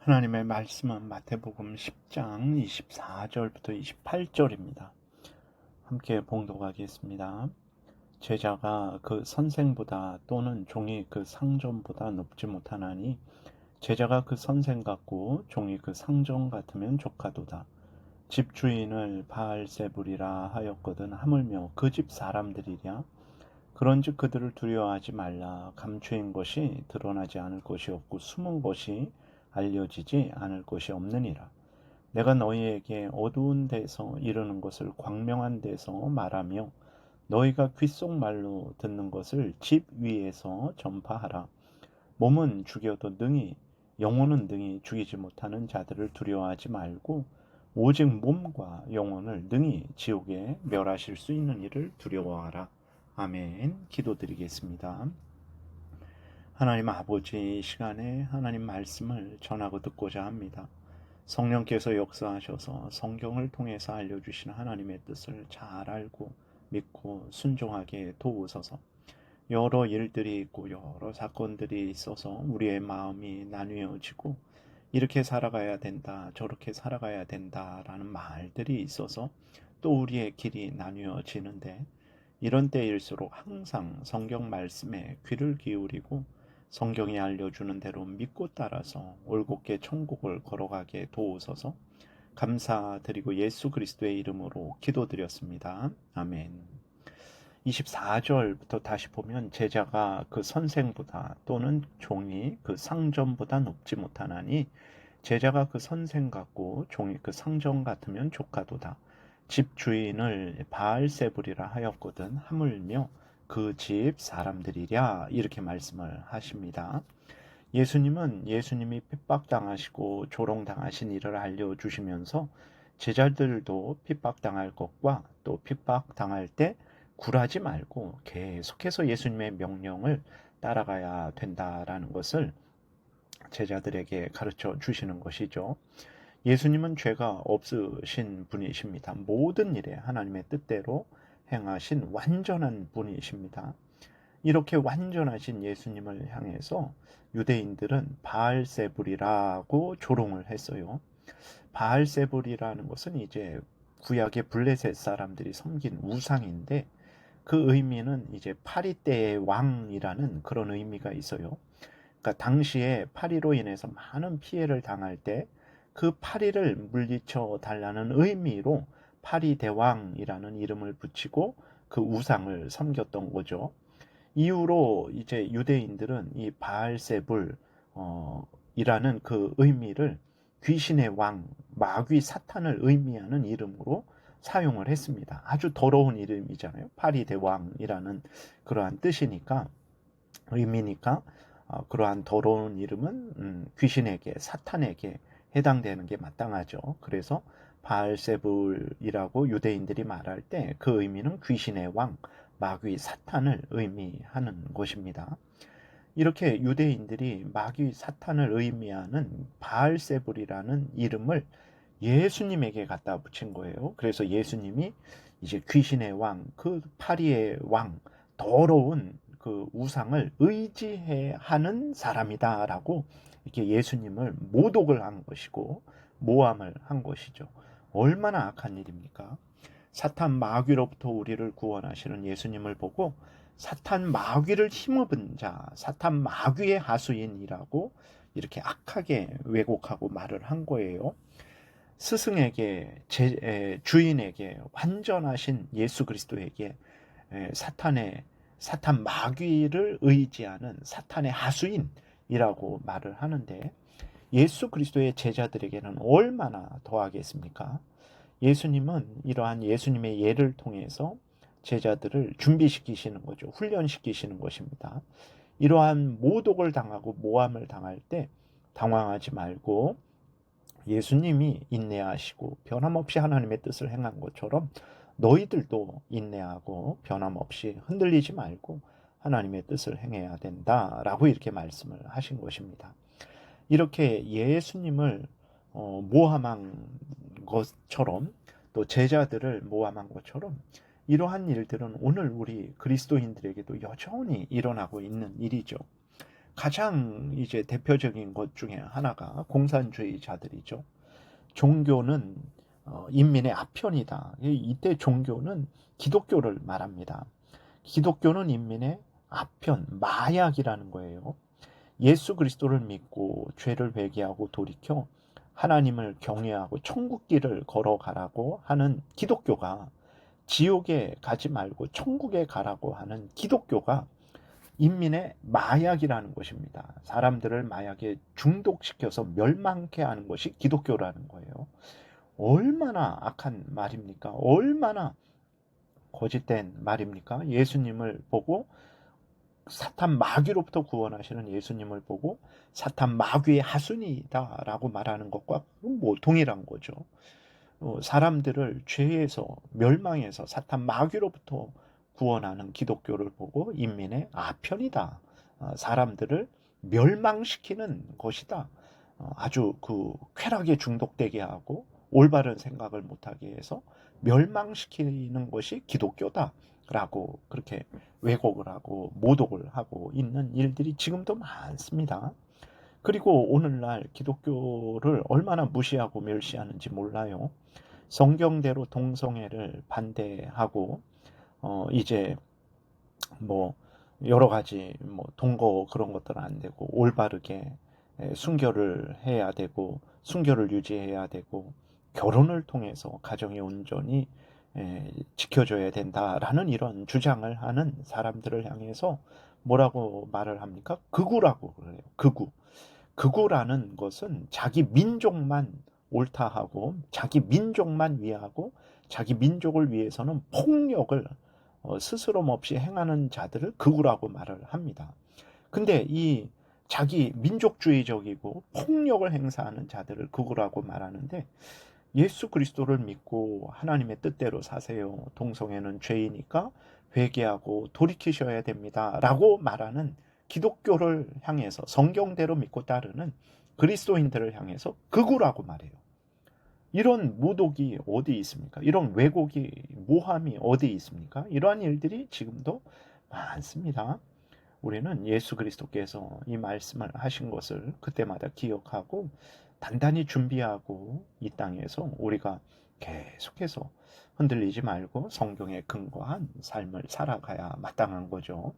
하나님의 말씀은 마태복음 10장 24절부터 28절입니다. 함께 봉독하겠습니다. 제자가 그 선생보다 또는 종이 그 상전보다 높지 못하나니 제자가 그 선생 같고 종이 그 상전 같으면 조카도다. 집주인을 바알세불이라 하였거든 하물며 그 집 사람들이랴. 그런즉 그들을 두려워하지 말라. 감추인 것이 드러나지 않을 것이 없고 숨은 것이 알려지지 않을 것이 없느니라. 내가 너희에게 어두운 데서 이르는 것을 광명한 데서 말하며 너희가 귓속말로 듣는 것을 집 위에서 전파하라. 몸은 죽여도 능히 영혼은 능히 죽이지 못하는 자들을 두려워하지 말고 오직 몸과 영혼을 능히 지옥에 멸하실 수 있는 이를 두려워하라. 아멘. 기도드리겠습니다. 하나님 아버지, 이 시간에 하나님 말씀을 전하고 듣고자 합니다. 성령께서 역사하셔서 성경을 통해서 알려주시는 하나님의 뜻을 잘 알고 믿고 순종하게 도우소서. 여러 일들이 있고 여러 사건들이 있어서 우리의 마음이 나뉘어지고 이렇게 살아가야 된다, 저렇게 살아가야 된다라는 말들이 있어서 또 우리의 길이 나뉘어지는데, 이런 때일수록 항상 성경 말씀에 귀를 기울이고 성경이 알려주는 대로 믿고 따라서 올곧게 천국을 걸어가게 도우소서. 감사드리고 예수 그리스도의 이름으로 기도드렸습니다. 아멘. 24절부터 다시 보면 제자가 그 선생보다 또는 종이 그 상전보다 높지 못하나니 제자가 그 선생 같고 종이 그 상전 같으면 조카도다. 집 주인을 바알세불이라 하였거든 하물며 그 집 사람들이랴, 이렇게 말씀을 하십니다. 예수님이 핍박당하시고 조롱당하신 일을 알려주시면서 제자들도 핍박당할 것과 또 핍박당할 때 굴하지 말고 계속해서 예수님의 명령을 따라가야 된다라는 것을 제자들에게 가르쳐 주시는 것이죠. 예수님은 죄가 없으신 분이십니다. 모든 일에 하나님의 뜻대로 행하신 완전한 분이십니다. 이렇게 완전하신 예수님을 향해서 유대인들은 바알세불이라고 조롱을 했어요. 바알세불이라는 것은 이제 구약의 블레셋 사람들이 섬긴 우상인데, 그 의미는 이제 파리떼의 왕이라는 그런 의미가 있어요. 그러니까 당시에 파리로 인해서 많은 피해를 당할 때 그 파리를 물리쳐 달라는 의미로 파리대왕이라는 이름을 붙이고 그 우상을 섬겼던 거죠. 이후로 이제 유대인들은 이 바알세불 이라는 그 의미를 귀신의 왕, 마귀 사탄을 의미하는 이름으로 사용을 했습니다. 아주 더러운 이름이잖아요. 파리대왕이라는 그러한 뜻이니까, 의미니까 그러한 더러운 이름은 귀신에게, 사탄에게 해당되는 게 마땅하죠. 그래서 바알세불이라고 유대인들이 말할 때 그 의미는 귀신의 왕, 마귀 사탄을 의미하는 것입니다. 이렇게 유대인들이 마귀 사탄을 의미하는 바알세불이라는 이름을 예수님에게 갖다 붙인 거예요. 그래서 예수님이 이제 귀신의 왕, 그 파리의 왕, 더러운 그 우상을 의지해 하는 사람이다라고 이렇게 예수님을 모독을 한 것이고 모함을 한 것이죠. 얼마나 악한 일입니까? 사탄 마귀로부터 우리를 구원하시는 예수님을 보고 사탄 마귀를 힘입은 자, 사탄 마귀의 하수인이라고 이렇게 악하게 왜곡하고 말을 한 거예요. 스승에게, 주인에게, 완전하신 예수 그리스도에게 사탄 마귀를 의지하는 사탄의 하수인이라고 말을 하는데, 예수 그리스도의 제자들에게는 얼마나 더하겠습니까? 예수님은 이러한 예수님의 예를 통해서 제자들을 준비시키시는 거죠. 훈련시키시는 것입니다. 이러한 모독을 당하고 모함을 당할 때 당황하지 말고 예수님이 인내하시고 변함없이 하나님의 뜻을 행한 것처럼 너희들도 인내하고 변함없이 흔들리지 말고 하나님의 뜻을 행해야 된다라고 이렇게 말씀을 하신 것입니다. 이렇게 예수님을 모함한 것처럼, 또 제자들을 모함한 것처럼 이러한 일들은 오늘 우리 그리스도인들에게도 여전히 일어나고 있는 일이죠. 가장 이제 대표적인 것 중에 하나가 공산주의자들이죠. 종교는 인민의 아편이다. 이때 종교는 기독교를 말합니다. 기독교는 인민의 아편, 마약이라는 거예요. 예수 그리스도를 믿고 죄를 회개하고 돌이켜 하나님을 경외하고 천국길을 걸어가라고 하는 기독교가, 지옥에 가지 말고 천국에 가라고 하는 기독교가 인민의 마약이라는 것입니다. 사람들을 마약에 중독시켜서 멸망케 하는 것이 기독교라는 거예요. 얼마나 악한 말입니까? 얼마나 거짓된 말입니까? 예수님을 보고, 사탄 마귀로부터 구원하시는 예수님을 보고 사탄 마귀의 하순이다 라고 말하는 것과 뭐 동일한 거죠. 사람들을 죄에서, 멸망에서 사탄 마귀로부터 구원하는 기독교를 보고 인민의 아편이다, 사람들을 멸망시키는 것이다, 아주 그 쾌락에 중독되게 하고 올바른 생각을 못하게 해서 멸망시키는 것이 기독교다 라고 그렇게 왜곡을 하고 모독을 하고 있는 일들이 지금도 많습니다. 그리고 오늘날 기독교를 얼마나 무시하고 멸시하는지 몰라요. 성경대로 동성애를 반대하고 이제 뭐 여러 가지 뭐 동거 그런 것들은 안 되고 올바르게 순결을 해야 되고 순결을 유지해야 되고 결혼을 통해서 가정의 온전히 지켜줘야 된다라는 이런 주장을 하는 사람들을 향해서 뭐라고 말을 합니까? 극우라고 그래요. 극우. 극우라는 것은 자기 민족만 옳다 하고 자기 민족만 위하고 자기 민족을 위해서는 폭력을 스스럼 없이 행하는 자들을 극우라고 말을 합니다. 근데 이 자기 민족주의적이고 폭력을 행사하는 자들을 극우라고 말하는데, 예수 그리스도를 믿고 하나님의 뜻대로 사세요. 동성애는 죄이니까 회개하고 돌이키셔야 됩니다. 라고 말하는 기독교를 향해서, 성경대로 믿고 따르는 그리스도인들을 향해서 극우라고 말해요. 이런 모독이 어디 있습니까? 이런 왜곡이, 모함이 어디 있습니까? 이러한 일들이 지금도 많습니다. 우리는 예수 그리스도께서 이 말씀을 하신 것을 그때마다 기억하고 단단히 준비하고 이 땅에서 우리가 계속해서 흔들리지 말고 성경에 근거한 삶을 살아가야 마땅한 거죠.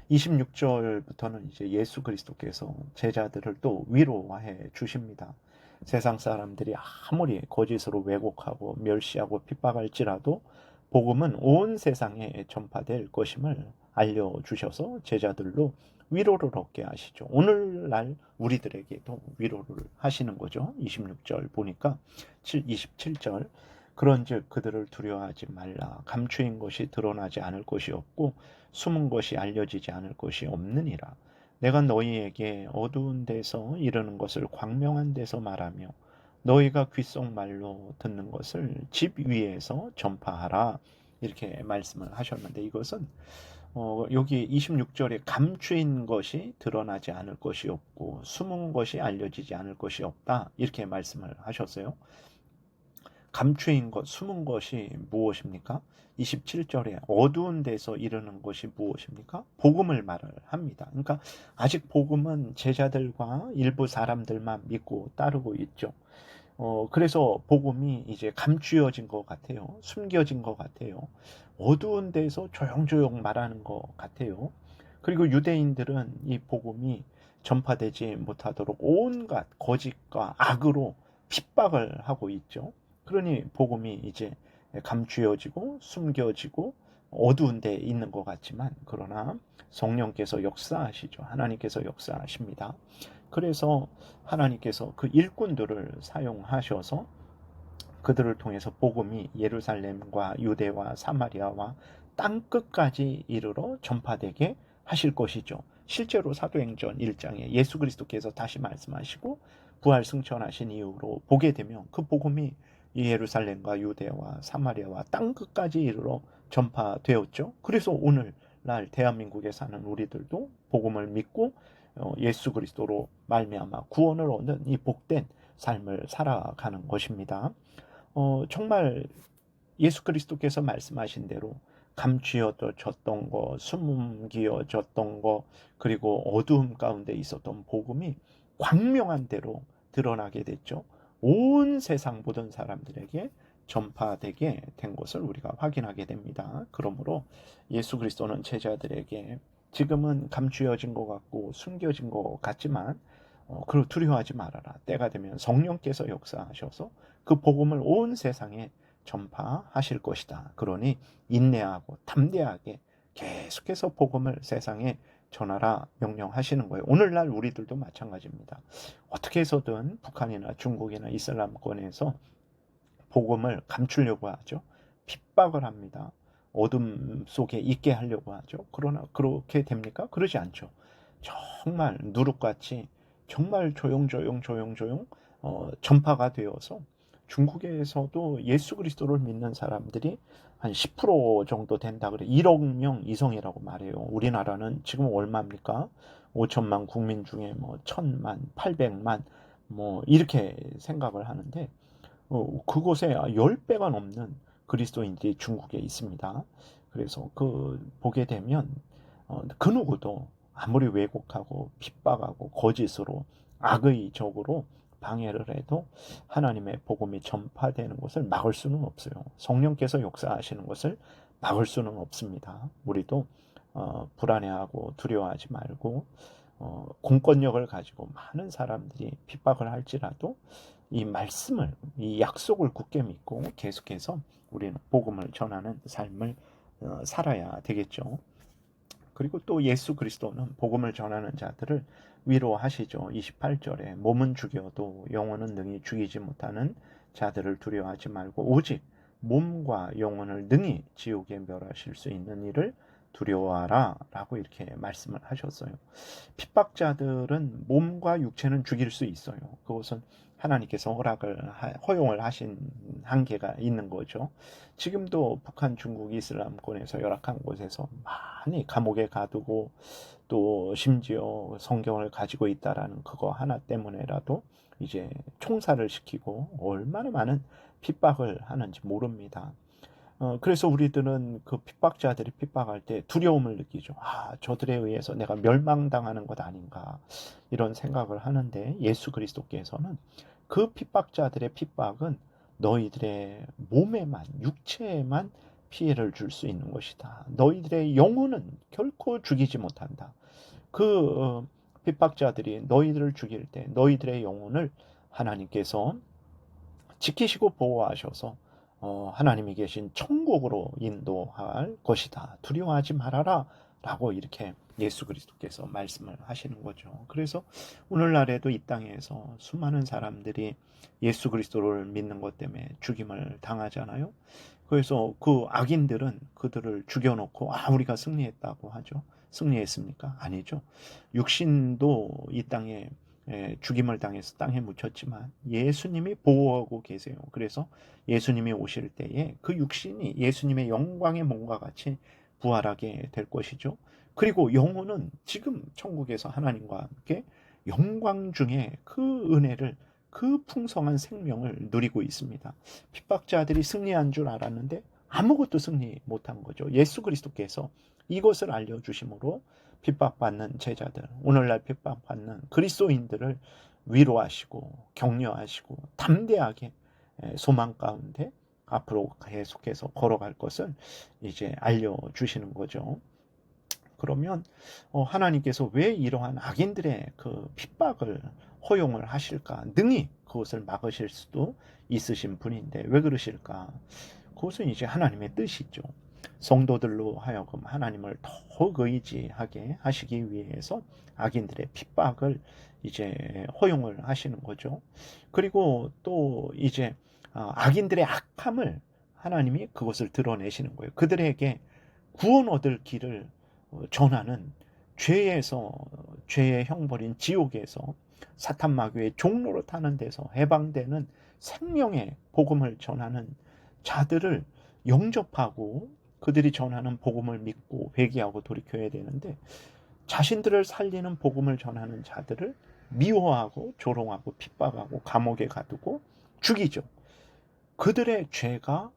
26절부터는 이제 예수 그리스도께서 제자들을 또 위로해 주십니다. 세상 사람들이 아무리 거짓으로 왜곡하고 멸시하고 핍박할지라도 복음은 온 세상에 전파될 것임을 알려주셔서 제자들로 위로를 얻게 하시죠. 오늘날 우리들에게도 위로를 하시는 거죠. 26절 보니까 27절 그런즉 그들을 두려워하지 말라. 감추인 것이 드러나지 않을 것이 없고 숨은 것이 알려지지 않을 것이 없느니라. 내가 너희에게 어두운 데서 이르는 것을 광명한 데서 말하며 너희가 귓속말로 듣는 것을 집 위에서 전파하라. 이렇게 말씀을 하셨는데, 이것은 여기 26절에 감추인 것이 드러나지 않을 것이 없고 숨은 것이 알려지지 않을 것이 없다, 이렇게 말씀을 하셨어요. 감추인 것, 숨은 것이 무엇입니까? 27절에 어두운 데서 이르는 것이 무엇입니까? 복음을 말을 합니다. 그러니까 아직 복음은 제자들과 일부 사람들만 믿고 따르고 있죠. 그래서 복음이 이제 감추어진 것 같아요. 숨겨진 것 같아요. 어두운 데서 조용조용 말하는 것 같아요. 그리고 유대인들은 이 복음이 전파되지 못하도록 온갖 거짓과 악으로 핍박을 하고 있죠. 그러니 복음이 이제 감추어지고 숨겨지고 어두운 데 있는 것 같지만, 그러나 성령께서 역사하시죠. 하나님께서 역사하십니다. 그래서 하나님께서 그 일꾼들을 사용하셔서 그들을 통해서 복음이 예루살렘과 유대와 사마리아와 땅끝까지 이르러 전파되게 하실 것이죠. 실제로 사도행전 1장에 예수 그리스도께서 다시 말씀하시고 부활 승천하신 이후로 보게 되면 그 복음이 예루살렘과 유대와 사마리아와 땅끝까지 이르러 전파되었죠. 그래서 오늘날 대한민국에 사는 우리들도 복음을 믿고 예수 그리스도로 말미암아 구원을 얻는 이 복된 삶을 살아가는 것입니다. 정말 예수 그리스도께서 말씀하신 대로 감추어졌던 거, 숨기어졌던 거, 그리고 어두움 가운데 있었던 복음이 광명한 대로 드러나게 됐죠. 온 세상 모든 사람들에게 전파되게 된 것을 우리가 확인하게 됩니다. 그러므로 예수 그리스도는 제자들에게 지금은 감추어진 것 같고 숨겨진 것 같지만 그리고 두려워하지 말아라. 때가 되면 성령께서 역사하셔서 그 복음을 온 세상에 전파하실 것이다. 그러니 인내하고 담대하게 계속해서 복음을 세상에 전하라 명령하시는 거예요. 오늘날 우리들도 마찬가지입니다. 어떻게 해서든 북한이나 중국이나 이슬람권에서 복음을 감추려고 하죠. 핍박을 합니다. 어둠 속에 있게 하려고 하죠. 그러나 그렇게 됩니까? 그러지 않죠. 정말 누룩같이 정말 조용조용 전파가 되어서 중국에서도 예수 그리스도를 믿는 사람들이 한 10% 정도 된다 그래. 1억 명 이상이라고 말해요. 우리나라는 지금 얼마입니까? 5천만 국민 중에 뭐 1,000만, 800만 뭐 이렇게 생각을 하는데 그곳에 10배가 넘는 그리스도인들이 중국에 있습니다. 그래서 보게 되면 그 누구도 아무리 왜곡하고 핍박하고 거짓으로 악의적으로 방해를 해도 하나님의 복음이 전파되는 것을 막을 수는 없어요. 성령께서 역사하시는 것을 막을 수는 없습니다. 우리도 불안해하고 두려워하지 말고 공권력을 가지고 많은 사람들이 핍박을 할지라도 이 말씀을, 이 약속을 굳게 믿고 계속해서 우리는 복음을 전하는 삶을 살아야 되겠죠. 그리고 또 예수 그리스도는 복음을 전하는 자들을 위로하시죠. 28절에 몸은 죽여도 영혼은 능히 죽이지 못하는 자들을 두려워하지 말고 오직 몸과 영혼을 능히 지옥에 멸하실 수 있는 이를 두려워하라 라고 이렇게 말씀을 하셨어요. 핍박자들은 몸과 육체는 죽일 수 있어요. 그것은 하나님께서 허용을 하신 한계가 있는 거죠. 지금도 북한, 중국, 이슬람권에서 열악한 곳에서 많이 감옥에 가두고 또 심지어 성경을 가지고 있다라는 그거 하나 때문에라도 이제 총살을 시키고 얼마나 많은 핍박을 하는지 모릅니다. 그래서 우리들은 그 핍박자들이 핍박할 때 두려움을 느끼죠. 저들에 의해서 내가 멸망당하는 것 아닌가 이런 생각을 하는데 예수 그리스도께서는 그 핍박자들의 핍박은 너희들의 몸에만 육체에만 피해를 줄 수 있는 것이다. 너희들의 영혼은 결코 죽이지 못한다. 핍박자들이 너희들을 죽일 때 너희들의 영혼을 하나님께서 지키시고 보호하셔서 하나님이 계신 천국으로 인도할 것이다. 두려워하지 말아라 라고 이렇게 예수 그리스도께서 말씀을 하시는 거죠. 그래서 오늘날에도 이 땅에서 수많은 사람들이 예수 그리스도를 믿는 것 때문에 죽임을 당하잖아요. 그래서 그 악인들은 그들을 죽여놓고 우리가 승리했다고 하죠. 승리했습니까? 아니죠. 육신도 이 땅에 죽임을 당해서 땅에 묻혔지만 예수님이 보호하고 계세요. 그래서 예수님이 오실 때에 그 육신이 예수님의 영광의 몸과 같이 부활하게 될 것이죠. 그리고 영혼은 지금 천국에서 하나님과 함께 영광 중에 그 은혜를, 그 풍성한 생명을 누리고 있습니다. 핍박자들이 승리한 줄 알았는데 아무것도 승리 못한 거죠. 예수 그리스도께서 이것을 알려주심으로 핍박받는 제자들, 오늘날 핍박받는 그리스도인들을 위로하시고 격려하시고 담대하게 소망 가운데 앞으로 계속해서 걸어갈 것을 이제 알려주시는 거죠. 그러면 하나님께서 왜 이러한 악인들의 그 핍박을 허용을 하실까? 능히 그것을 막으실 수도 있으신 분인데 왜 그러실까? 그것은 이제 하나님의 뜻이죠. 성도들로 하여금 하나님을 더욱 의지하게 하시기 위해서 악인들의 핍박을 이제 허용을 하시는 거죠. 그리고 또 이제 악인들의 악함을 하나님이 그것을 드러내시는 거예요. 그들에게 구원 얻을 길을 전하는 죄의 형벌인 지옥에서 사탄 마귀의 종로로 타는 데서 해방되는 생명의 복음을 전하는 자들을 영접하고 그들이 전하는 복음을 믿고 회개하고 돌이켜야 되는데 자신들을 살리는 복음을 전하는 자들을 미워하고 조롱하고 핍박하고 감옥에 가두고 죽이죠. 그들의 죄가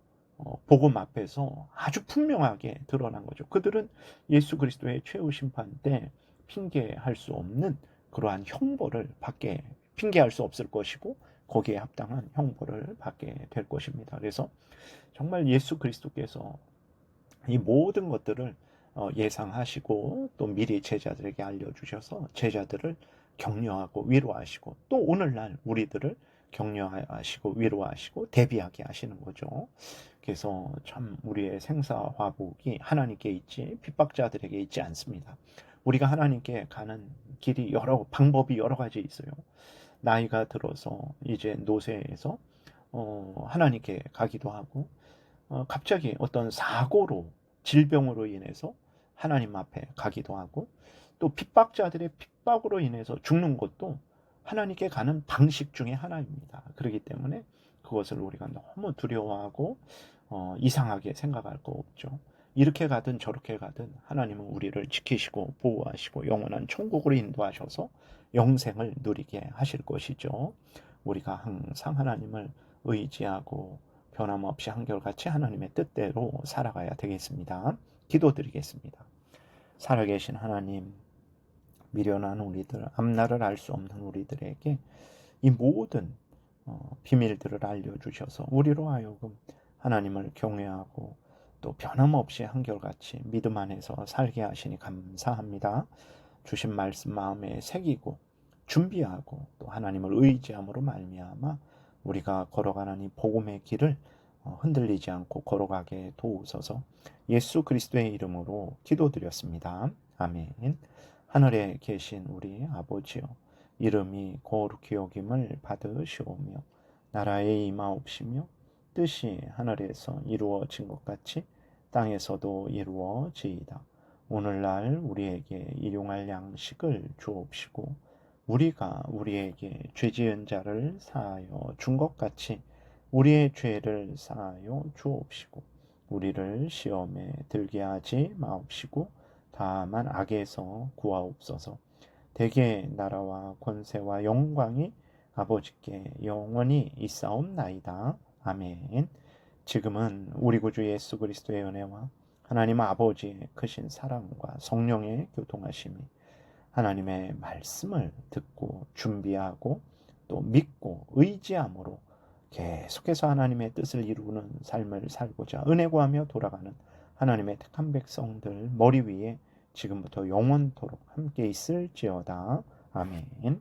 복음 앞에서 아주 분명하게 드러난 거죠. 그들은 예수 그리스도의 최후 심판 때 핑계할 수 없는 그러한 형벌을 받게, 핑계할 수 없을 것이고 거기에 합당한 형벌을 받게 될 것입니다. 그래서 정말 예수 그리스도께서 이 모든 것들을 예상하시고 또 미리 제자들에게 알려주셔서 제자들을 격려하고 위로하시고 또 오늘날 우리들을 격려하시고 위로하시고 대비하게 하시는 거죠. 그래서 참 우리의 생사화복이 하나님께 있지 핍박자들에게 있지 않습니다. 우리가 하나님께 가는 길이 방법이 여러 가지 있어요. 나이가 들어서 이제 노쇠에서 하나님께 가기도 하고 갑자기 어떤 사고로 질병으로 인해서 하나님 앞에 가기도 하고 또 핍박자들의 핍박으로 인해서 죽는 것도 하나님께 가는 방식 중에 하나입니다. 그렇기 때문에 그것을 우리가 너무 두려워하고 이상하게 생각할 거 없죠. 이렇게 가든 저렇게 가든 하나님은 우리를 지키시고 보호하시고 영원한 천국으로 인도하셔서 영생을 누리게 하실 것이죠. 우리가 항상 하나님을 의지하고 변함없이 한결같이 하나님의 뜻대로 살아가야 되겠습니다. 기도드리겠습니다. 살아계신 하나님, 미련한 우리들, 앞날을 알 수 없는 우리들에게 이 모든 비밀들을 알려주셔서 우리로 하여금 하나님을 경외하고 또 변함없이 한결같이 믿음 안에서 살게 하시니 감사합니다. 주신 말씀 마음에 새기고 준비하고 또 하나님을 의지함으로 말미암아 우리가 걸어가는 이 복음의 길을 흔들리지 않고 걸어가게 도우소서. 예수 그리스도의 이름으로 기도드렸습니다. 아멘. 하늘에 계신 우리 아버지여, 이름이 거룩히 여김을 받으시오며 나라의 임하옵시며 뜻이 하늘에서 이루어진 것 같이 땅에서도 이루어지이다. 오늘날 우리에게 일용할 양식을 주옵시고 우리가 우리에게 죄 지은 자를 사하여 준 것 같이 우리의 죄를 사하여 주옵시고 우리를 시험에 들게 하지 마옵시고 다만 악에서 구하옵소서. 대개 나라와 권세와 영광이 아버지께 영원히 있사옵나이다. 아멘. 지금은 우리 구주 예수 그리스도의 은혜와 하나님 아버지의 크신 사랑과 성령의 교통하심이 하나님의 말씀을 듣고 준비하고 또 믿고 의지함으로 계속해서 하나님의 뜻을 이루는 삶을 살고자 은혜 구하며 돌아가는 하나님의 택한 백성들 머리 위에 지금부터 영원토록 함께 있을지어다. 아멘.